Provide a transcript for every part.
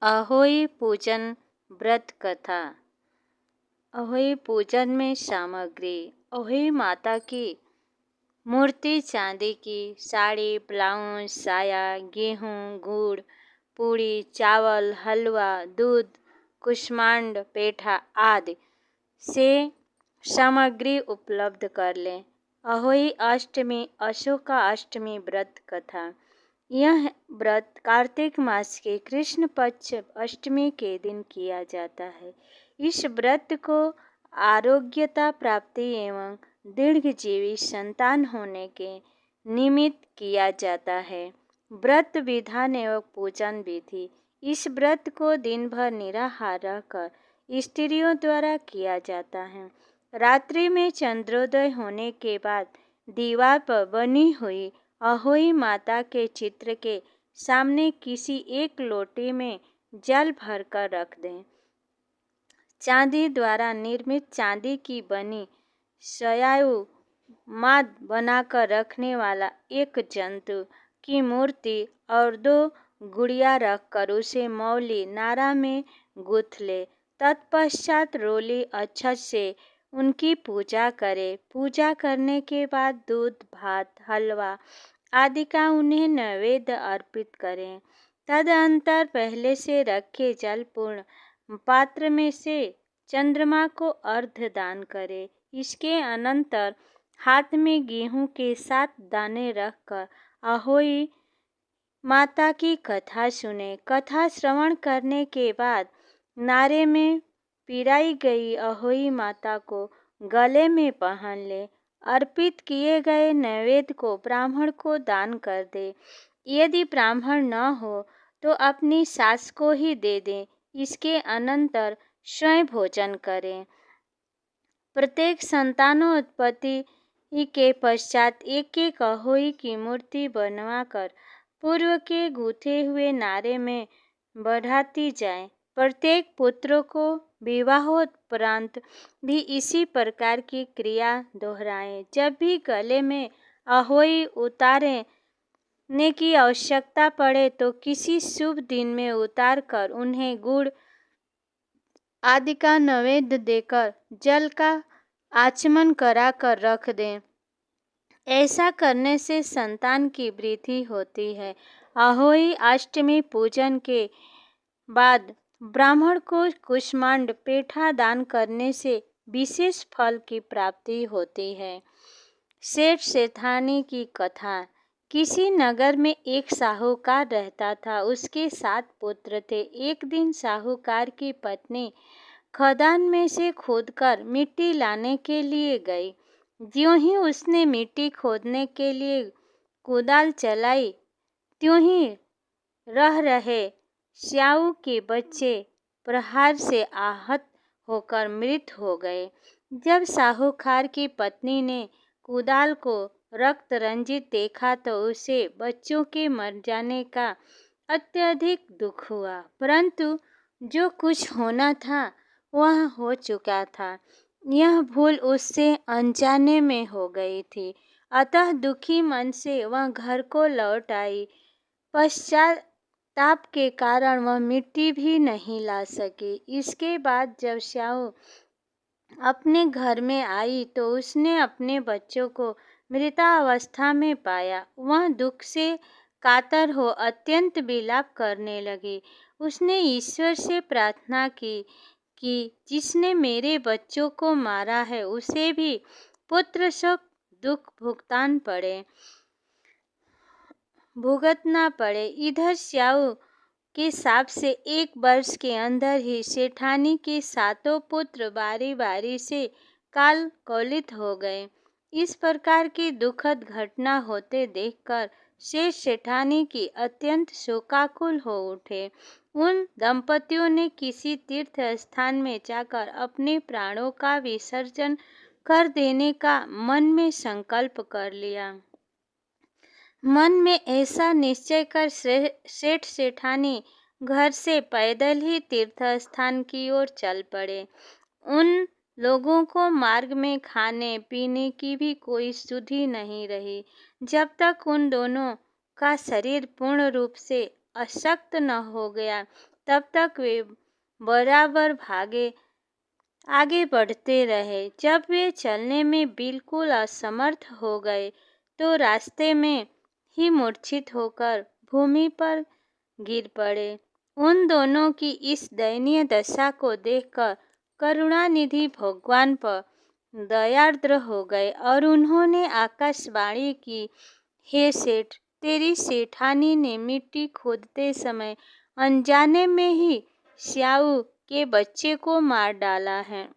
अहोई पूजन व्रत कथा। अहोई पूजन में सामग्री। अहोई माता की मूर्ति चांदी की, साड़ी, ब्लाउज, साया, गेहूँ, गुड़, पूड़ी, चावल, हलवा, दूध, कुष्मांड, पेठा आदि से सामग्री उपलब्ध कर लें। अहोई अष्टमी, अशोका अष्टमी व्रत कथा। यह व्रत कार्तिक मास के कृष्ण पक्ष अष्टमी के दिन किया जाता है। इस व्रत को आरोग्यता प्राप्ति एवं दीर्घजीवी संतान होने के निमित्त किया जाता है। व्रत विधान एवं पूजन विधि। इस व्रत को दिन भर निराहार रहकर स्त्रियों द्वारा किया जाता है। रात्रि में चंद्रोदय होने के बाद दीवार पर बनी हुई अहोई माता के चित्र के सामने किसी एक लोटे में जल भरकर रख दें। चांदी द्वारा निर्मित चांदी की बनी सयायु माद बनाकर रखने वाला एक जंतु की मूर्ति और 2 गुड़िया रखकर उसे मौली नारा में गूंथ ले। तत्पश्चात रोली अक्षत से उनकी पूजा करें। पूजा करने के बाद दूध, भात, हलवा आदि का उन्हें नैवेद्य अर्पित करें। तदनंतर पहले से रखे जलपूर्ण पात्र में से चंद्रमा को अर्घ्य दान करें। इसके अनंतर हाथ में गेहूं के 7 दाने रखकर अहोई माता की कथा सुने। कथा श्रवण करने के बाद नारे में पिराई गई अहोई माता को गले में पहन ले। अर्पित किए गए नैवेद्य को ब्राह्मण को दान कर दे। यदि ब्राह्मण न हो तो अपनी सास को ही दे दें। इसके अनंतर स्वयं भोजन करें। प्रत्येक संतानोत्पत्ति के पश्चात एक एक अहोई की मूर्ति बनवाकर पूर्व के गूथे हुए नारे में बढ़ाती जाए। प्रत्येक पुत्र को विवाहोपरांत भी इसी प्रकार की क्रिया दोहराएं। जब भी गले में अहोई उतारने की आवश्यकता पड़े तो किसी शुभ दिन में उतार कर उन्हें गुड़ आदि का नैवेद्य देकर जल का आचमन कराकर रख दें। ऐसा करने से संतान की वृद्धि होती है। अहोई अष्टमी पूजन के बाद ब्राह्मण को कुष्मांड पेठा दान करने से विशेष फल की प्राप्ति होती है। सेठ सेठानी की कथा। किसी नगर में एक साहूकार रहता था। उसके 7 पुत्र थे। एक दिन साहूकार की पत्नी खदान में से खोदकर मिट्टी लाने के लिए गई। ज्यों ही उसने मिट्टी खोदने के लिए कुदाल चलाई, त्यों ही रह रहे स्याऊ के बच्चे प्रहार से आहत होकर मृत हो गए। जब साहूकार की पत्नी ने कुदाल को रक्त रंजित देखा तो उसे बच्चों के मर जाने का अत्यधिक दुख हुआ। परंतु जो कुछ होना था वह हो चुका था। यह भूल उससे अनजाने में हो गई थी। अतः दुखी मन से वह घर को लौट आई। पश्चाताप के कारण वह मिट्टी भी नहीं ला सकी। इसके बाद जब स्याऊ अपने घर में आई तो उसने अपने बच्चों को मृतावस्था में पाया। वह दुख से कातर हो अत्यंत विलाप करने लगी। उसने ईश्वर से प्रार्थना की कि जिसने मेरे बच्चों को मारा है उसे भी पुत्र शोक दुख भुगतना पड़े। इधर स्याऊ के शाप से 1 वर्ष के अंदर ही सेठानी के 7 पुत्र बारी बारी से काल कौलित हो गए। इस प्रकार की दुखद घटना होते देखकर सेठ सेठानी की अत्यंत शोकाकुल हो उठे। उन दंपतियों ने किसी तीर्थ स्थान में जाकर अपने प्राणों का विसर्जन कर देने का मन में संकल्प कर लिया। मन में ऐसा निश्चय कर सेठ सेठानी घर से पैदल ही तीर्थ स्थान की ओर चल पड़े। उन लोगों को मार्ग में खाने पीने की भी कोई सुधि नहीं रही। जब तक उन दोनों का शरीर पूर्ण रूप से अशक्त न हो गया तब तक वे बराबर आगे बढ़ते रहे। जब वे चलने में बिल्कुल असमर्थ हो गए तो रास्ते में ही मूर्छित होकर भूमि पर गिर पड़े। उन दोनों की इस दयनीय दशा को देखकर करुणानिधि भगवान पर दयार्द्र हो गए और उन्होंने आकाशवाणी की, हे सेठ, तेरी सेठानी ने मिट्टी खोदते समय अनजाने में ही स्याऊ के बच्चे को मार डाला है।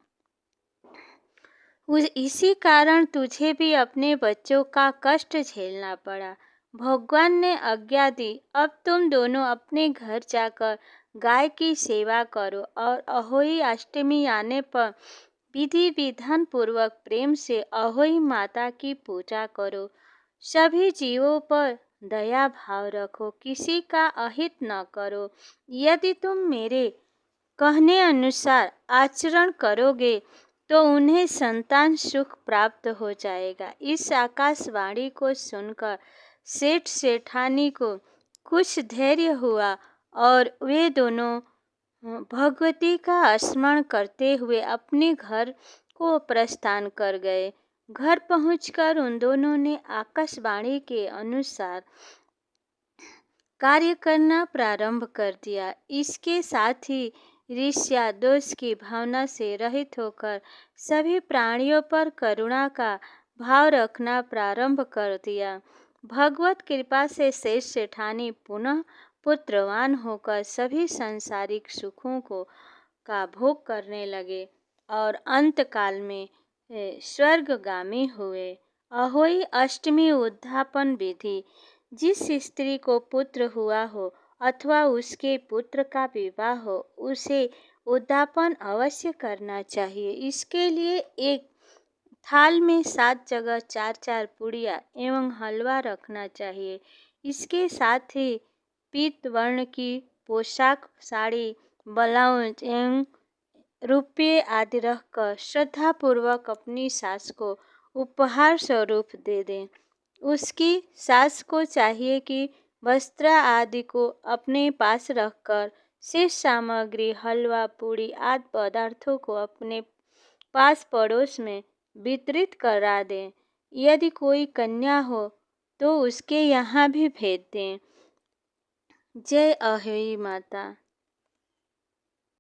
इसी कारण तुझे भी अपने बच्चों का कष्ट झेलना पड़ा। भगवान ने आज्ञा दी, अब तुम दोनों अपने घर जाकर गाय की सेवा करो और अहोई अष्टमी आने पर विधि विधान पूर्वक प्रेम से अहोई माता की पूजा करो। सभी जीवों पर दया भाव रखो, किसी का अहित न करो। यदि तुम मेरे कहने अनुसार आचरण करोगे तो उन्हें संतान सुख प्राप्त हो जाएगा। इस आकाशवाणी को सुनकर सेठ सेठानी को कुछ धैर्य हुआ और वे दोनों भगवती का स्मरण करते हुए अपने घर को प्रस्थान कर गए। घर पहुंचकर उन दोनों ने आकाशवाणी के अनुसार कार्य करना प्रारंभ कर दिया। इसके साथ ही ईर्ष्या दोष की भावना से रहित होकर सभी प्राणियों पर करुणा का भाव रखना प्रारंभ कर दिया। भगवत कृपा से शेष सेठानी पुनः पुत्रवान होकर सभी सांसारिक सुखों का भोग करने लगे और अंतकाल में स्वर्गगामी हुए। अहोई अष्टमी उद्यापन विधि। जिस स्त्री को पुत्र हुआ हो अथवा उसके पुत्र का विवाह हो, उसे उद्यापन अवश्य करना चाहिए। इसके लिए एक थाल में 7 जगह 4-4 पुड़िया एवं हलवा रखना चाहिए। इसके साथ ही पीत वर्ण की पोशाक, साड़ी, ब्लाउज एवं रुपये आदि रखकर श्रद्धापूर्वक अपनी सास को उपहार स्वरूप दे दें। उसकी सास को चाहिए कि वस्त्र आदि को अपने पास रखकर शेष सामग्री, हलवा, पूड़ी आदि पदार्थों को अपने पास पड़ोस में वितरित करा दें। यदि कोई कन्या हो तो उसके यहाँ भी भेज दें। जय अहोई माता।